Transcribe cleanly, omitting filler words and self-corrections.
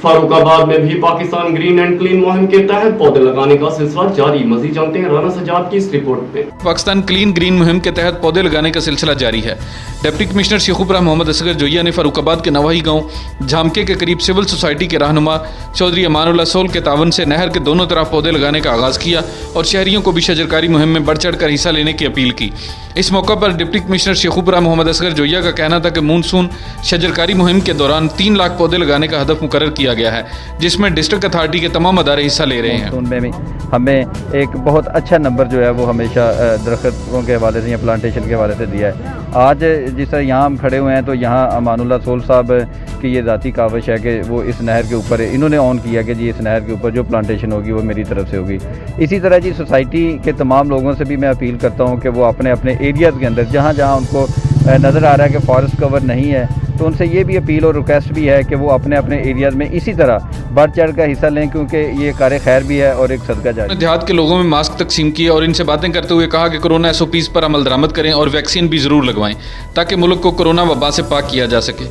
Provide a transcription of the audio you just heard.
फारुखाबाद में भी Pakistan green and clean मुहिम के तहत पौधे लगाने का सिलसिला जारी। मजीद जानते हैं राना सजाद की इस रिपोर्ट में। पाकिस्तान क्लीन ग्रीन मुहिम के तहत पौधे लगाने का सिलसिला जारी है। डिप्टी कमिश्नर शेखुपुरा मोहम्मद असगर जोइया ने फारुखाबाद के नवाही गांव झामके के करीब सिविल सोसाइटी के रहनुमा चौधरी अमानुल्लाह सोल के तावन से नहर के दोनों तरफ पौधे लगाने का आगाज़ किया और शहरियों को भी शजरकारी मुहिम में बढ़ चढ़ कर हिस्सा लेने की अपील की। इस मौका पर डिप्टी कमिश्नर शेखुपुरा मोहम्मद असगर जोइया का कहना था कि मानसून शजरकारी मुहिम के दौरान 3 लाख पौधे लगाने का हदफ मुकर्रर किया गया है, जिसमें डिस्ट्रिक्ट अथॉरिटी के तमाम अदारे हिस्सा ले रहे हैं। उनमें हमें एक बहुत अच्छा नंबर जो है वो हमेशा दरख्तों के हवाले से या प्लांटेशन के हवाले से दिया है। आज जिस तरह यहाँ हम खड़े हुए हैं तो यहाँ अमानुल्लाह सोल साहब की ये ज़ाती काविश है कि वो इस नहर के ऊपर इन्होंने ऑन किया कि जी इस नहर के ऊपर जो प्लांटेशन होगी वो मेरी तरफ से होगी। इसी तरह जी सोसाइटी के तमाम लोगों से भी मैं अपील करता हूँ कि वो अपने अपने एरियाज़ के अंदर जहाँ जहाँ उनको नज़र आ रहा है कि फॉरेस्ट कवर नहीं है तो उनसे ये भी अपील और रिक्वेस्ट भी है कि वो अपने अपने एरियाज़ में इसी तरह बढ़ चढ़ कर हिस्सा लें, क्योंकि ये कार खैर भी है और एक सदका जारी। देहात के लोगों में मास्क तकसीम किए और इनसे बातें करते हुए कहा कि कोरोना SOPs पर अमल दरामद करें और वैक्सीन भी ज़रूर लगवाएं ताकि मुल्क को कोरोना वबा से पाक किया जा सके।